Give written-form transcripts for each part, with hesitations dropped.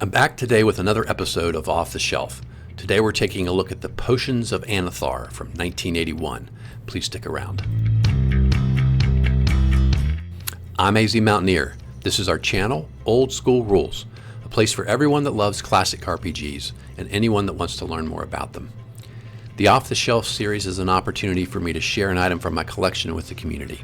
I'm back today with another episode of Off the Shelf. Today we're taking a look at the Potions of Anathar from 1981. Please stick around. I'm AZ Mountaineer. This is our channel, Old School Rules, a place for everyone that loves classic RPGs and anyone that wants to learn more about them. The Off the Shelf series is an opportunity for me to share an item from my collection with the community.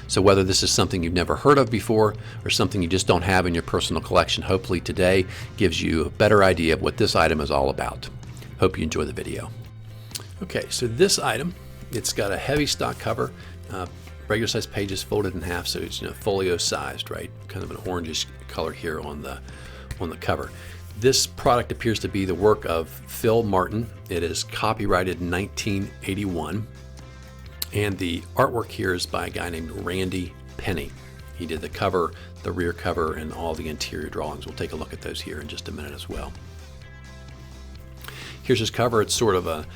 So whether this is something you've never heard of before or something you just don't have in your personal collection, hopefully today gives you a better idea of what this item is all about. Hope you enjoy the video. Okay, so this item, it's got a heavy stock cover, regular size pages folded in half, so it's folio sized, right? Kind of an orangish color here on the cover. This product appears to be the work of Phil Martin. It is copyrighted in 1981. And the artwork here is by a guy named Randy Penny. He did the cover, the rear cover, and all the interior drawings. We'll take a look at those here in just a minute as well. Here's his cover. It's sort of a,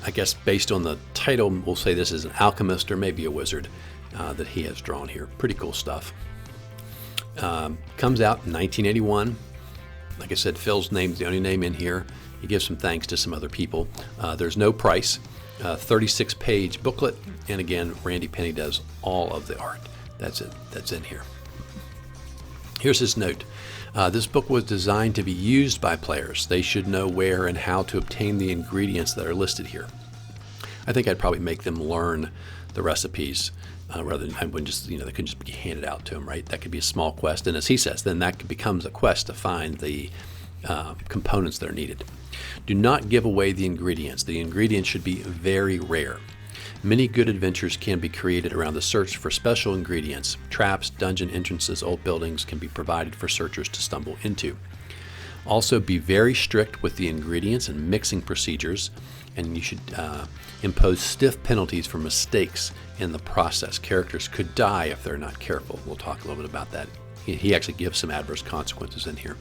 I guess based on the title, we'll say this is an alchemist or maybe a wizard that he has drawn here. Pretty cool stuff. Comes out in 1981. Like I said, Phil's name's the only name in here. He gives some thanks to some other people. There's no price. 36-page booklet, and again, Randy Penny does all of the art. That's it. That's in here. Here's his note. This book was designed to be used by players. They should know where and how to obtain the ingredients that are listed here. I think I'd probably make them learn the recipes rather than I wouldn't just they couldn't just be handed out to them, right? That could be a small quest, and as he says, then that becomes a quest to find the components that are needed. Do not give away the ingredients. The ingredients should be very rare. Many good adventures can be created around the search for special ingredients. Traps, dungeon entrances, old buildings can be provided for searchers to stumble into. Also, be very strict with the ingredients and mixing procedures, and you should impose stiff penalties for mistakes in the process. Characters could die if they're not careful. We'll talk a little bit about that. He actually gives some adverse consequences in here.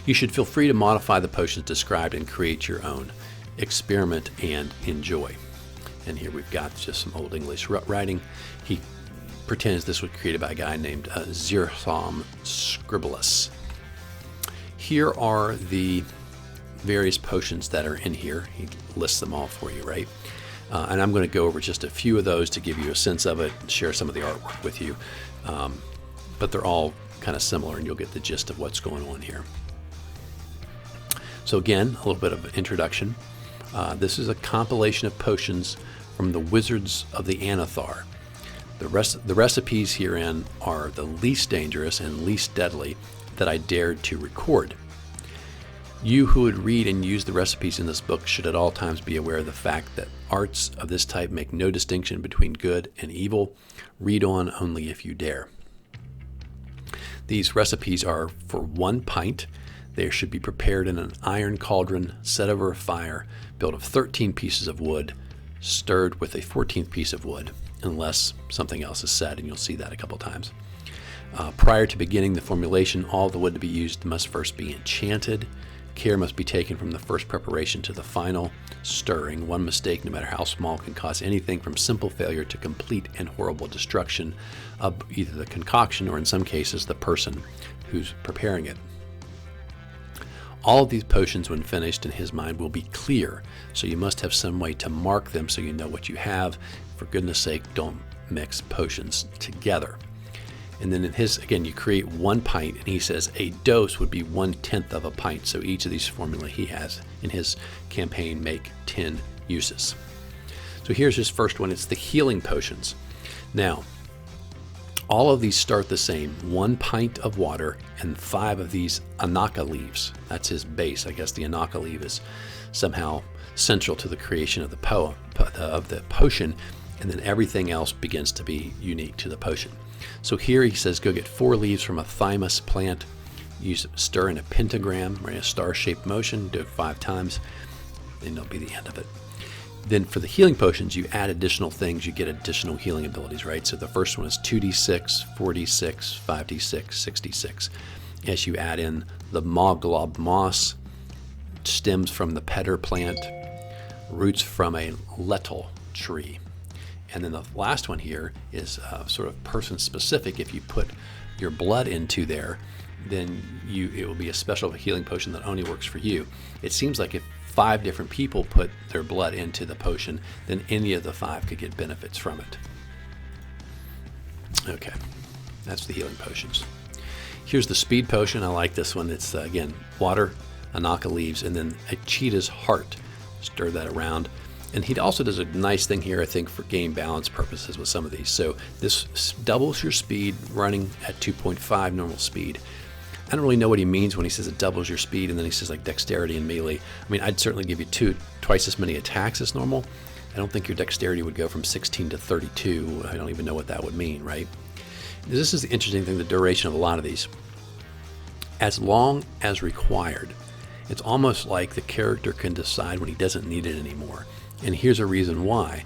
You should feel free to modify the potions described and create your own. Experiment and enjoy. And here we've got just some Old English writing. He pretends this was created by a guy named Xerxom Scribulus. Here are the various potions that are in here. He lists them all for you, right? And I'm going to go over just a few of those to give you a sense of it and share some of the artwork with you. But they're all kind of similar, and you'll get the gist of what's going on here. So again, a little bit of an introduction. This is a compilation of potions from the Wizards of the Anathar. The recipes herein are the least dangerous and least deadly that I dared to record. You who would read and use the recipes in this book should at all times be aware of the fact that arts of this type make no distinction between good and evil. Read on only if you dare. These recipes are for 1 pint. They should be prepared in an iron cauldron set over a fire, built of 13 pieces of wood, stirred with a 14th piece of wood, unless something else is said, and you'll see that a couple times. Prior to beginning the formulation, all the wood to be used must first be enchanted. Care must be taken from the first preparation to the final stirring. One mistake, no matter how small, can cause anything from simple failure to complete and horrible destruction of either the concoction or, in some cases, the person who's preparing it. All of these potions, when finished, in his mind, will be clear, so you must have some way to mark them so you know what you have. For goodness sake, don't mix potions together. And then in his, again, you create 1 pint, and he says a dose would be 1/10 of a pint. So each of these formula he has in his campaign make 10 uses. So here's his first one. It's the healing potions. Now, all of these start the same, 1 pint of water and 5 of these Anathar leaves. That's his base. I guess the Anathar leaf is somehow central to the creation of the potion, and then everything else begins to be unique to the potion. So here he says, go get 4 leaves from a thymus plant, stir in a pentagram or in a star-shaped motion, do it 5 times, and that'll be the end of it. Then for the healing potions, you add additional things, you get additional healing abilities, right? So the first one is 2d6, 4d6, 5d6, 6d6. As you add in the Moglob moss, stems from the pedder plant, roots from a lettuce tree. And then the last one here is sort of person specific. If you put your blood into there, then it will be a special healing potion that only works for you. It seems like if 5 different people put their blood into the potion, then any of the 5 could get benefits from it. Okay, that's the healing potions. Here's the speed potion. I like this one. It's again, water, Anathar leaves, and then a cheetah's heart. Stir that around. And he also does a nice thing here, I think, for game balance purposes with some of these. So this doubles your speed running at 2.5 normal speed. I don't really know what he means when he says it doubles your speed, and then he says like dexterity and melee. I mean, I'd certainly give you twice as many attacks as normal. I don't think your dexterity would go from 16 to 32. I don't even know what that would mean, right? This is the interesting thing, the duration of a lot of these. As long as required, it's almost like the character can decide when he doesn't need it anymore. And here's a reason why.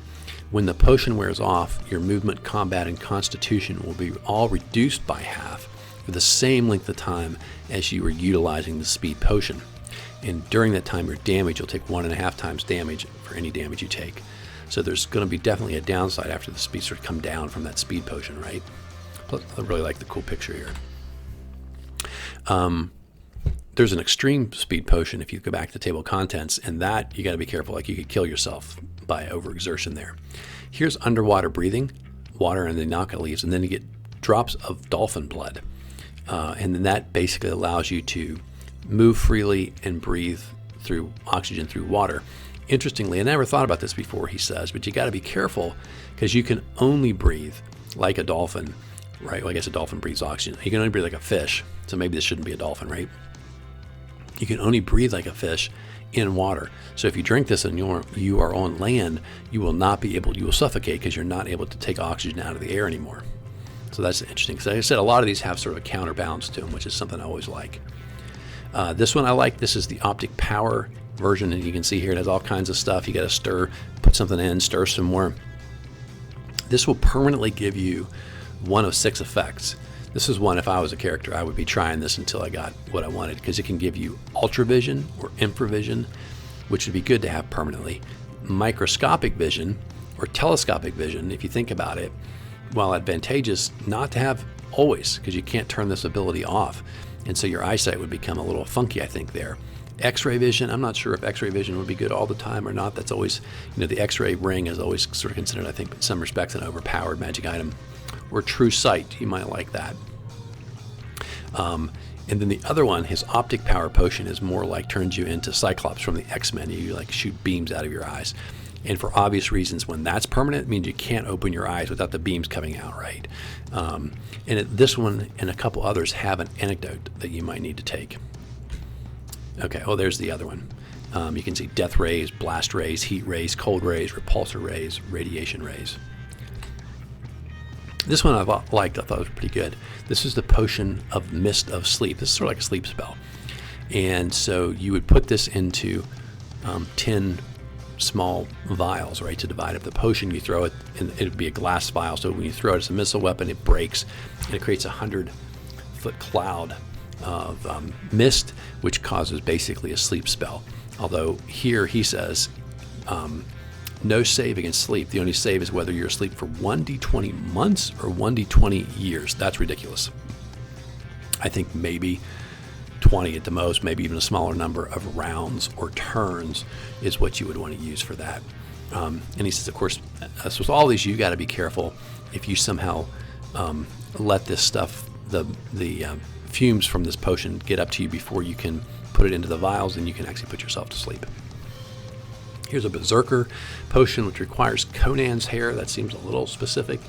When the potion wears off, your movement, combat, and constitution will be all reduced by half for the same length of time as you were utilizing the speed potion. And during that time, your damage, you'll take 1.5 times damage for any damage you take. So there's going to be definitely a downside after the speed sort of come down from that speed potion, right? Plus, I really like the cool picture here. There's an extreme speed potion if you go back to the table of contents, and that you got to be careful. Like you could kill yourself by overexertion there. Here's underwater breathing, water and the Anathar leaves, and then you get drops of dolphin blood. And then that basically allows you to move freely and breathe through oxygen through water. Interestingly, I never thought about this before, he says, but you got to be careful because you can only breathe like a dolphin, right? Well, I guess a dolphin breathes oxygen. You can only breathe like a fish, so maybe this shouldn't be a dolphin, right? You can only breathe like a fish in water. So if you drink this and you are on land, you will not be able, you will suffocate because you're not able to take oxygen out of the air anymore. So that's interesting. Because like I said, a lot of these have sort of a counterbalance to them, which is something I always like. This one I like. This is the optic power version, and you can see here it has all kinds of stuff. You got to stir, put something in, stir some more. This will permanently give you 1 of 6 effects. This is one, if I was a character, I would be trying this until I got what I wanted, because it can give you ultravision or infravision, which would be good to have permanently, microscopic vision or telescopic vision, if you think about it, while advantageous not to have always, because you can't turn this ability off. And so your eyesight would become a little funky, I think, there. X-ray vision, I'm not sure if X-ray vision would be good all the time or not. That's always, the X-ray ring is always sort of considered, I think, in some respects, an overpowered magic item. Or true sight, you might like that. And then the other one, his optic power potion, is more like turns you into Cyclops from the X-Men. You like shoot beams out of your eyes. And for obvious reasons, when that's permanent, it means you can't open your eyes without the beams coming out, right? This one and a couple others have an antidote that you might need to take. Okay, oh, there's the other one. You can see death rays, blast rays, heat rays, cold rays, repulsor rays, radiation rays. This one I liked. I thought it was pretty good. This is the potion of mist of sleep. This is sort of like a sleep spell. And so you would put this into 10 small vials, right, to divide up the potion. You throw it, and it would be a glass vial. So when you throw it as a missile weapon, it breaks, and it creates a 100-foot cloud of mist, which causes basically a sleep spell. Although here he says, no save against sleep. The only save is whether you're asleep for 1d20 months or 1d20 years. That's ridiculous. I think maybe 20 at the most, maybe even a smaller number of rounds or turns is what you would want to use for that. And he says, of course, so with all these, you got to be careful if you somehow let this stuff, the fumes from this potion get up to you before you can put it into the vials, and you can actually put yourself to sleep. Here's a Berserker potion, which requires Conan's hair. That seems a little specific.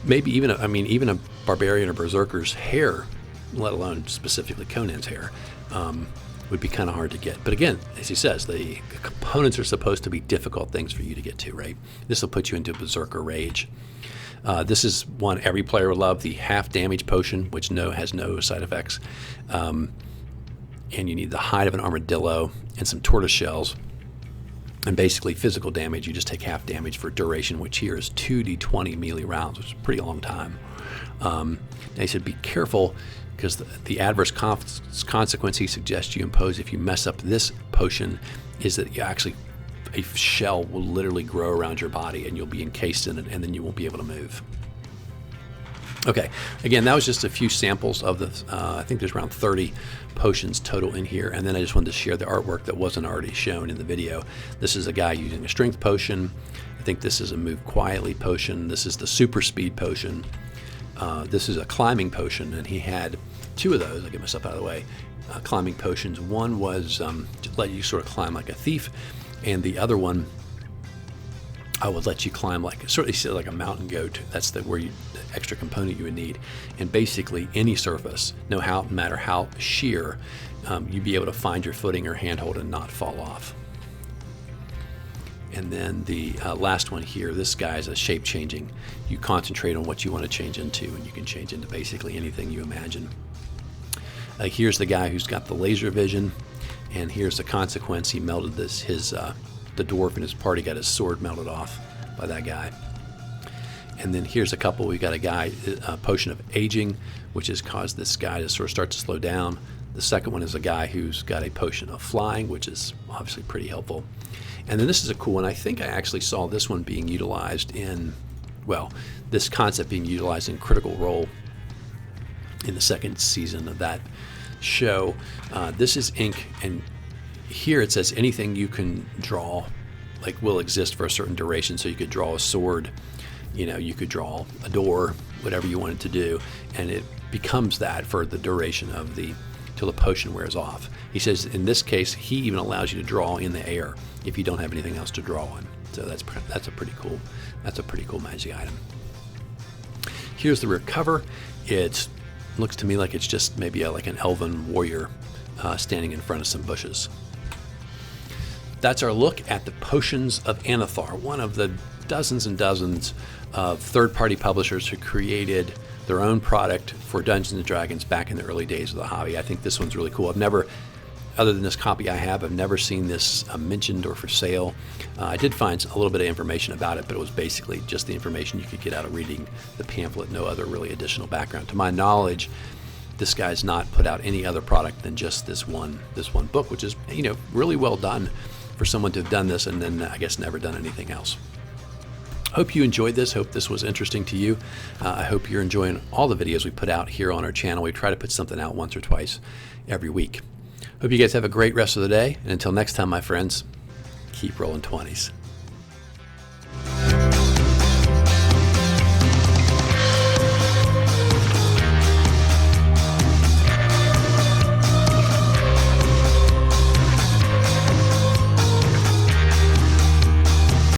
Maybe even a Barbarian or Berserker's hair, let alone specifically Conan's hair, would be kind of hard to get. But again, as he says, the components are supposed to be difficult things for you to get to, right? This will put you into Berserker Rage. This is one every player will love, the half damage potion, which has no side effects. And you need the hide of an armadillo and some tortoise shells. And basically physical damage, you just take half damage for duration, which here is 2d20 melee rounds, which is a pretty long time. They said be careful, because the adverse consequence he suggests you impose if you mess up this potion is that you actually, a shell will literally grow around your body and you'll be encased in it, and then you won't be able to move. Okay, again, that was just a few samples of the, I think there's around 30 potions total in here, and then I just wanted to share the artwork that wasn't already shown in the video. This is a guy using a strength potion. I think this is a move quietly potion. This is the super speed potion. This is a climbing potion, and he had two of those. I'll get myself out of the way. Climbing potions. One was to let you sort of climb like a thief, and the other one I would let you climb like a mountain goat. That's the extra component you would need. And basically any surface, no matter how sheer, you'd be able to find your footing or handhold and not fall off. And then the last one here, this guy is a shape changing. You concentrate on what you want to change into, and you can change into basically anything you imagine. Here's the guy who's got the laser vision, and here's the consequence. He melted the dwarf in his party got his sword melted off by that guy. And then here's a couple. We got a potion of aging, which has caused this guy to sort of start to slow down. The second one is a guy who's got a potion of flying, which is obviously pretty helpful. And then this is a cool one. I think I actually saw this one being utilized in, well, this concept being utilized in Critical Role in the second season of that show. This is ink, and here it says anything you can draw will exist for a certain duration. So you could draw a sword, you could draw a door, whatever you wanted to do, and it becomes that for the duration of till the potion wears off. He says in this case he even allows you to draw in the air if you don't have anything else to draw on. So that's a pretty cool magic item. Here's the rear cover. It looks to me like it's just maybe like an elven warrior standing in front of some bushes. That's our look at the Potions of Anathar, one of the dozens and dozens of third-party publishers who created their own product for Dungeons & Dragons back in the early days of the hobby. I think this one's really cool. Other than this copy I've never seen this mentioned or for sale. I did find a little bit of information about it, but it was basically just the information you could get out of reading the pamphlet, no other really additional background. To my knowledge, this guy's not put out any other product than just this one book, which is really well done for someone to have done this and then I guess never done anything else. Hope you enjoyed this. Hope this was interesting to you. I hope you're enjoying all the videos we put out here on our channel. We try to put something out once or twice every week. Hope you guys have a great rest of the day, and until next time, my friends, keep rolling 20s.